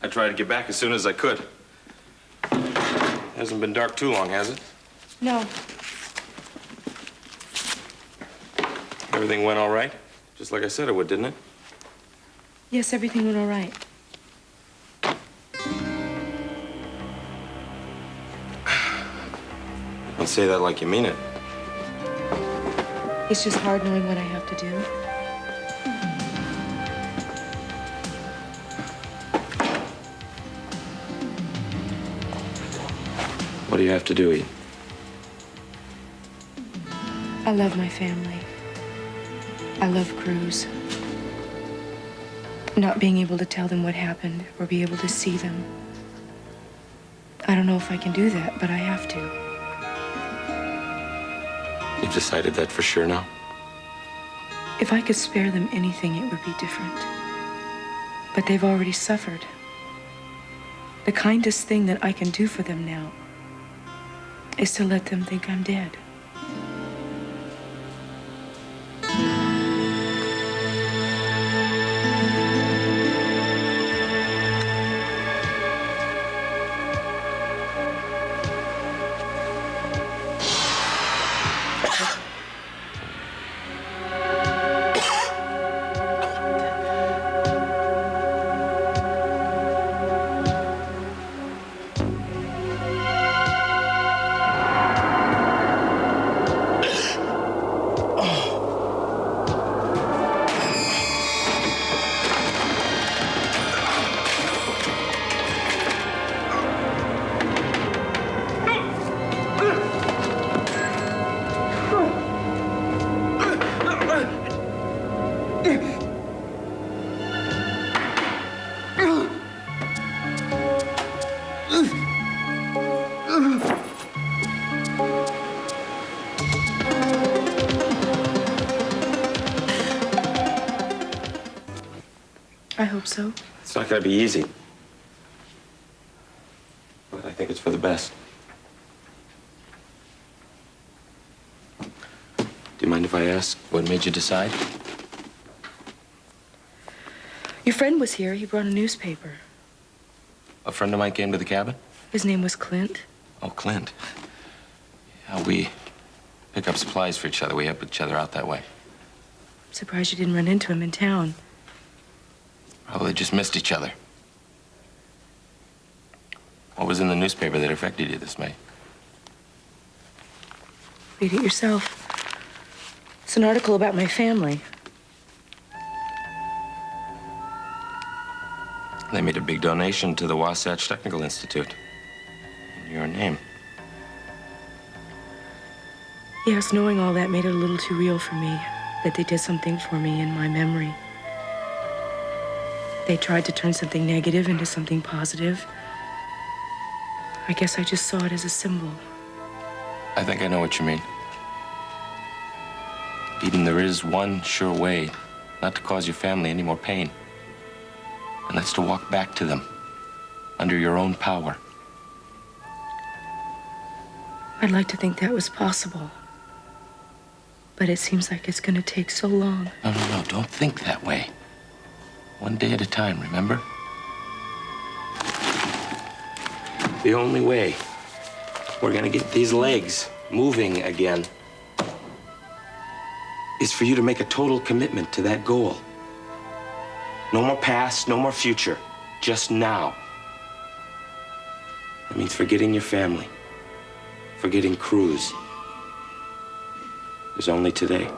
I tried to get back as soon as I could. Hasn't been dark too long, has it? No. Everything went all right? Just like I said it would, didn't it? Yes, everything went all right. Don't say that like you mean it. It's just hard knowing what I have to do. What do you have to do, Eve? I love my family. I love Cruz. Not being able to tell them what happened or be able to see them. I don't know if I can do that, but I have to. You've decided that for sure now? If I could spare them anything, it would be different. But they've already suffered. The kindest thing that I can do for them now is to let them think I'm dead. I hope so. It's not going to be easy. But I think it's for the best. Do you mind if I ask what made you decide? Your friend was here. He brought a newspaper. A friend of mine came to the cabin? His name was Clint. Oh, Clint. Yeah, we pick up supplies for each other. We help each other out that way. I'm surprised you didn't run into him in town. Probably just missed each other. What was in the newspaper that affected you this May? Read it yourself. It's an article about my family. They made a big donation to the Wasatch Technical Institute. In your name. Yes, knowing all that made it a little too real for me, that they did something for me in my memory. They tried to turn something negative into something positive. I guess I just saw it as a symbol. I think I know what you mean. Eden, there is one sure way not to cause your family any more pain. And that's to walk back to them, under your own power. I'd like to think that was possible. But it seems like it's gonna take so long. No, don't think that way. One day at a time, remember? The only way we're gonna get these legs moving again is for you to make a total commitment to that goal. No more past, no more future, just now. That means forgetting your family, forgetting Cruz. There's only today.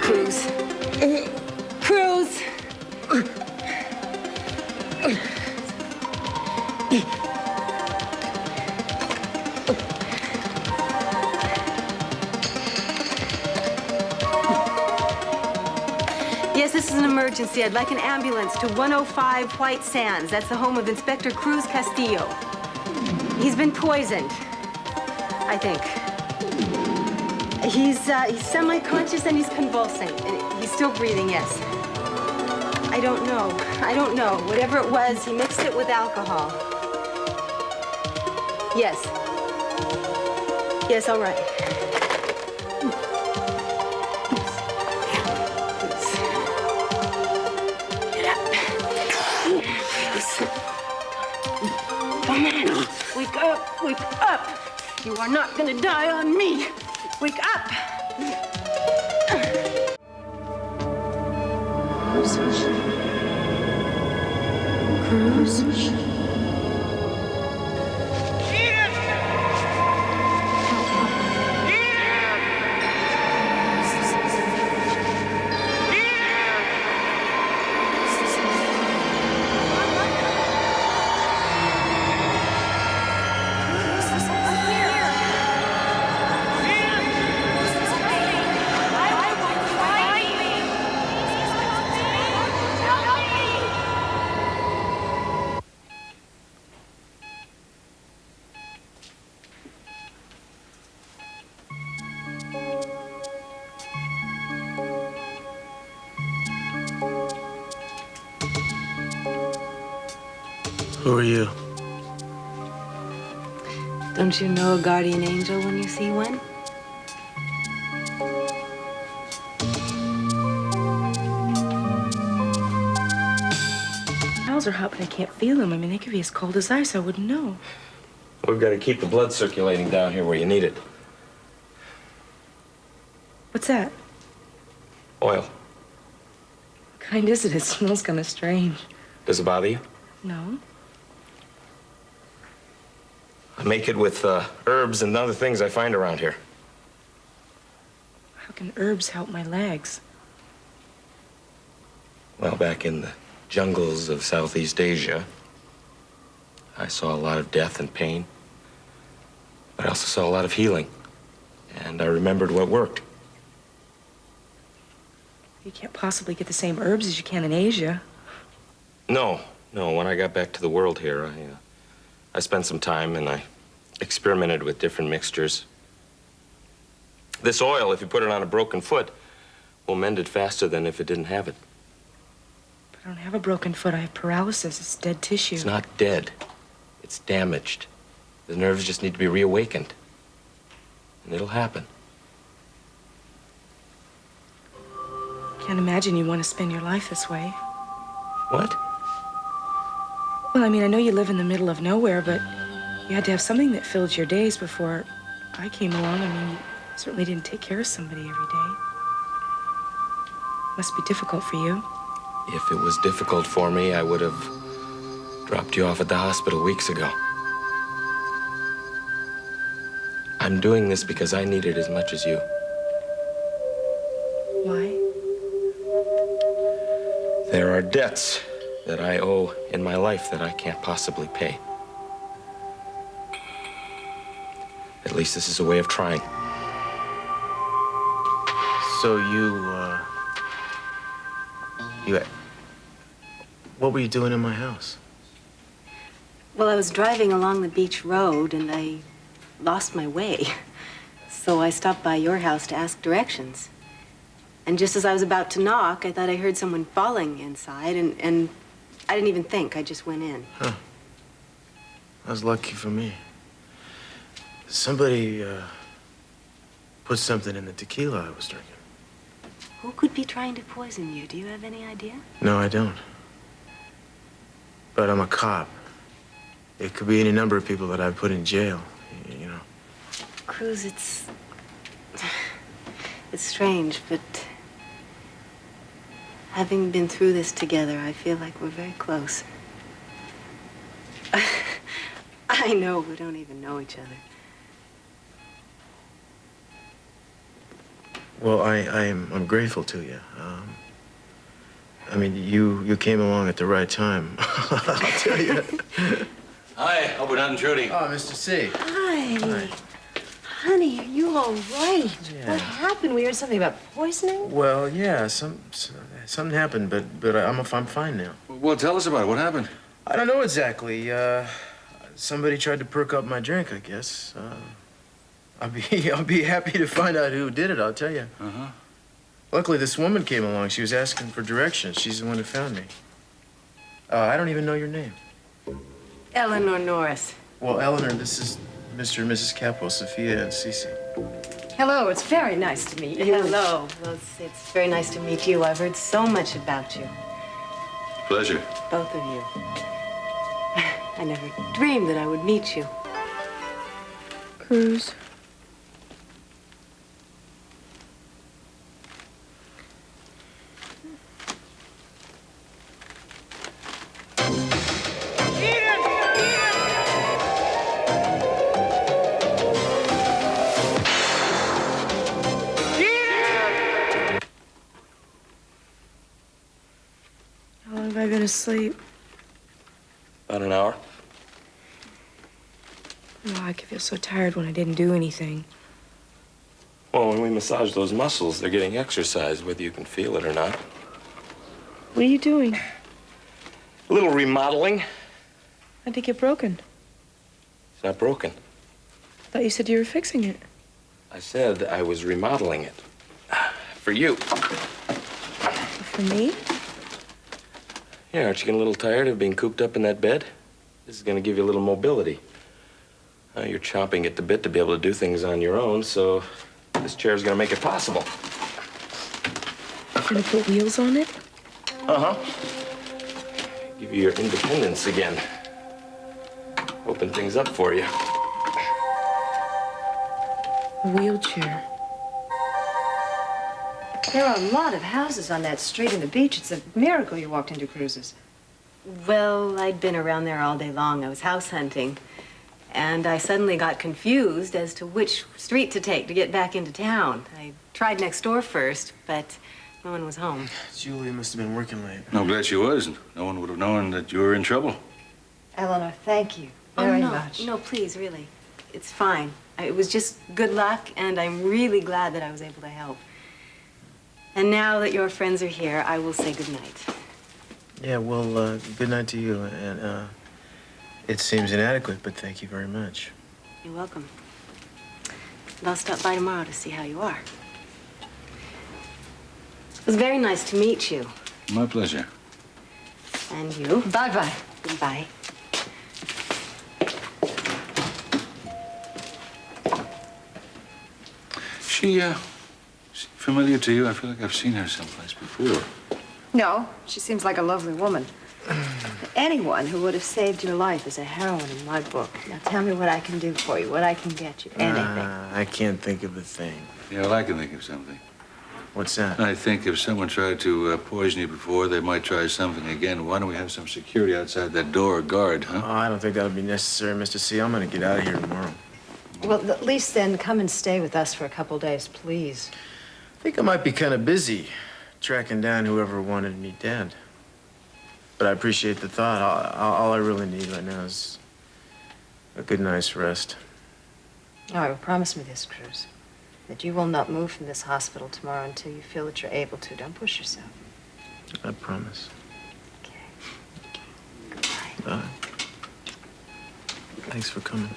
Cruz. Cruz! Yes, this is an emergency. I'd like an ambulance to 105 White Sands. That's the home of Inspector Cruz Castillo. He's been poisoned, I think. He's semi-conscious and he's convulsing. He's still breathing, yes. I don't know. Whatever it was, he mixed it with alcohol. Yes. Yes, all right. Come on. Wake up. Wake up. You are not gonna die on me. Wake up. Cruz? Who are you? Don't you know a guardian angel when you see one? Towels are hot, but I can't feel them. I mean, they could be as cold as ice. I wouldn't know. We've got to keep the blood circulating down here where you need it. What's that? Oil. What kind is it? It smells kind of strange. Does it bother you? No. I make it with herbs and other things I find around here. How can herbs help my legs? Well, back in the jungles of Southeast Asia, I saw a lot of death and pain. But I also saw a lot of healing. And I remembered what worked. You can't possibly get the same herbs as you can in Asia. No. When I got back to the world here, I spent some time and I experimented with different mixtures. This oil, if you put it on a broken foot, will mend it faster than if it didn't have it. But I don't have a broken foot. I have paralysis. It's dead tissue. It's not dead. It's damaged. The nerves just need to be reawakened. And it'll happen. Can't imagine you want to spend your life this way. What? Well, I mean, I know you live in the middle of nowhere, but you had to have something that filled your days before I came along. I mean, you certainly didn't take care of somebody every day. Must be difficult for you. If it was difficult for me, I would have dropped you off at the hospital weeks ago. I'm doing this because I need it as much as you. Why? There are debts that I owe in my life that I can't possibly pay. At least this is a way of trying. So what were you doing in my house? Well, I was driving along the beach road and I lost my way. So I stopped by your house to ask directions. And just as I was about to knock, I thought I heard someone falling inside, and I didn't even think. I just went in. Huh. That was lucky for me. Somebody put something in the tequila I was drinking. Who could be trying to poison you? Do you have any idea? No, I don't. But I'm a cop. It could be any number of people that I've put in jail, you know. Cruz, it's strange, but having been through this together, I feel like we're very close. I know we don't even know each other. Well, I'm grateful to you. I mean, you came along at the right time. I'll tell you. Hi, hope we're not intruding. Oh, Mr. C. Hi. Hi. Honey, are you all right? Yeah. What happened? We heard something about poisoning? Well, yeah, something happened, but I'm fine now. Well, tell us about it. What happened? I don't know exactly. Somebody tried to perk up my drink, I guess. I'll be happy to find out who did it, I'll tell you. Uh-huh. Luckily, this woman came along. She was asking for directions. She's the one who found me. I don't even know your name. Eleanor Norris. Well, Eleanor, this is Mr. and Mrs. Capwell, Sophia and Cece. Hello, it's very nice to meet you. Hello. Well, it's very nice to meet you. I've heard so much about you. Pleasure. Both of you. I never dreamed that I would meet you. Cruz. How long have I been asleep? About an hour. Oh, I could feel so tired when I didn't do anything. Well, when we massage those muscles, they're getting exercise, whether you can feel it or not. What are you doing? A little remodeling. How'd it get broken? It's not broken. I thought you said you were fixing it. I said I was remodeling it. For you. For me? Yeah, aren't you getting a little tired of being cooped up in that bed? This is going to give you a little mobility. You're chomping at the bit to be able to do things on your own, so this chair's going to make it possible. You're gonna put wheels on it? Uh-huh. Give you your independence again. Open things up for you. A wheelchair. There are a lot of houses on that street and the beach. It's a miracle you walked into Cruz's. Well, I'd been around there all day long. I was house hunting. And I suddenly got confused as to which street to take to get back into town. I tried next door first, but no one was home. Julia must have been working late. No, glad she was. No one would have known that you were in trouble. Eleanor, thank you very no, much. No, please, really. It's fine. It was just good luck, and I'm really glad that I was able to help. And now that your friends are here, I will say good night. Yeah, well, good night to you. And, it seems inadequate, but thank you very much. You're welcome. And I'll stop by tomorrow to see how you are. It was very nice to meet you. My pleasure. And you. Bye-bye. Goodbye. She familiar to you? I feel like I've seen her someplace before. No, she seems like a lovely woman. Anyone who would have saved your life is a heroine in my book. Now tell me what I can do for you, what I can get you, anything. I can't think of a thing. Yeah, well, I can think of something. What's that? I think if someone tried to poison you before, they might try something again. Why don't we have some security outside that door, a guard, huh? Oh, I don't think that'll be necessary, Mr. C. I'm gonna get out of here tomorrow. Well, at least then come and stay with us for a couple days, please. I think I might be kind of busy tracking down whoever wanted me dead. But I appreciate the thought. All I really need right now is a good night's rest. All right, well, promise me this, Cruz, that you will not move from this hospital tomorrow until you feel that you're able to. Don't push yourself. I promise. Okay. Goodbye. Bye. Thanks for coming.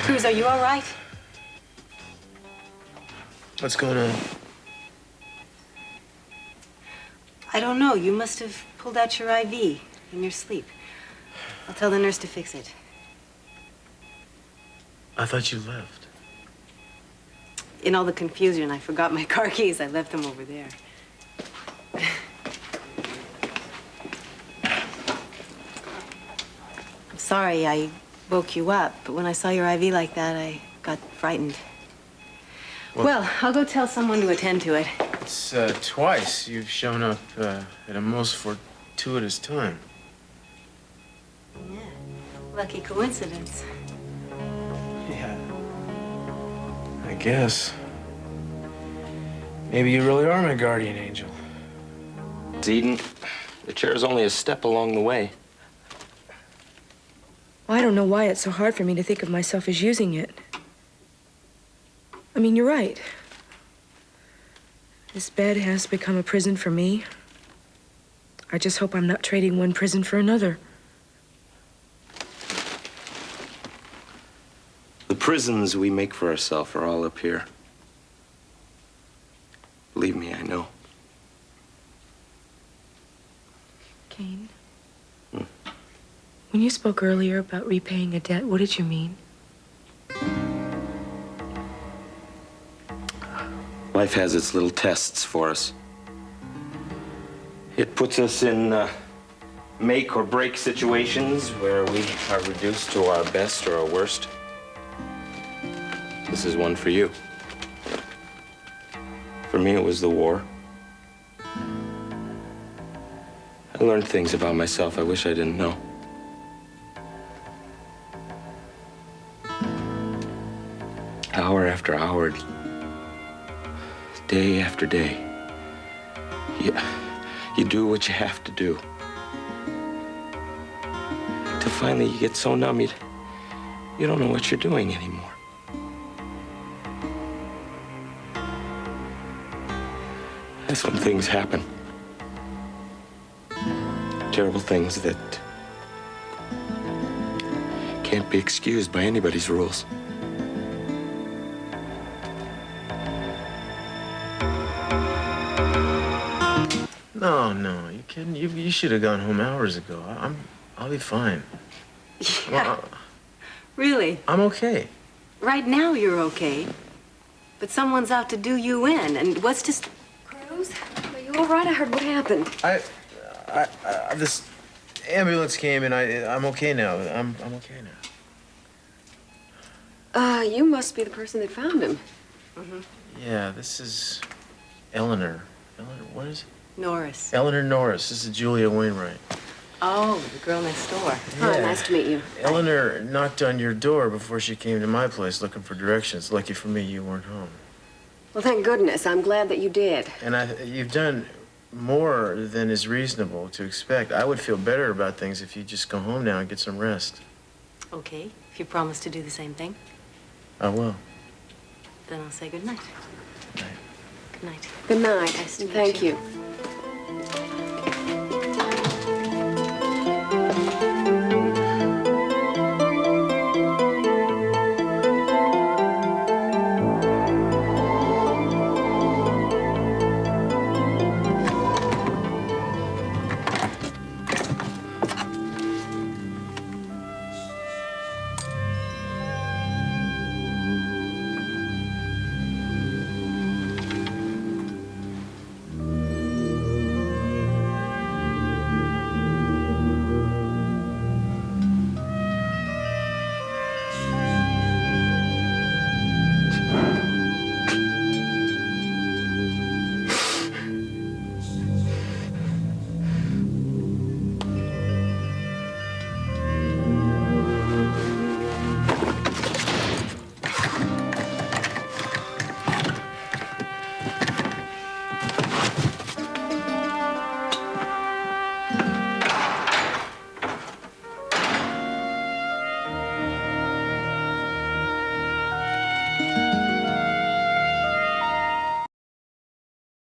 Cruz, are you all right? What's going on? I don't know. You must have pulled out your IV in your sleep. I'll tell the nurse to fix it. I thought you left. In all the confusion, I forgot my car keys. I left them over there. I'm sorry I woke you up, but when I saw your IV like that, I got frightened. Well, I'll go tell someone to attend to it. It's twice you've shown up at a most fortuitous time. Yeah, lucky coincidence. Yeah. I guess. Maybe you really are my guardian angel. Eden, the chair's only a step along the way. Well, I don't know why it's so hard for me to think of myself as using it. I mean, you're right. This bed has become a prison for me. I just hope I'm not trading one prison for another. The prisons we make for ourselves are all up here. Believe me, I know. Kane, when you spoke earlier about repaying a debt, what did you mean? Life has its little tests for us. It puts us in make or break situations where we are reduced to our best or our worst. This is one for you. For me, it was the war. I learned things about myself I wish I didn't know. Hour after hour, day after day, you do what you have to do. Till finally you get so numb, you don't know what you're doing anymore. That's when things happen. Terrible things that can't be excused by anybody's rules. No, you kidding? You should have gone home hours ago. I'll be fine. Yeah. Well, Really? I'm okay. Right now you're okay. But someone's out to do you in, and what's just... Cruz, are you all right? I heard what happened. This ambulance came and I'm okay now. I'm okay now. You must be the person that found him. Mm-hmm. Yeah, this is Eleanor. Eleanor, what is it? Norris. Eleanor Norris. This is Julia Wainwright. Oh, the girl next door. Hi, nice to meet you. Eleanor knocked on your door before she came to my place looking for directions. Lucky for me, you weren't home. Well, thank goodness. I'm glad that you did. And you've done more than is reasonable to expect. I would feel better about things if you just go home now and get some rest. Okay, if you promise to do the same thing, I will. then I'll say good night. Good night. Good night. Good night. Nice to meet Thank you. you.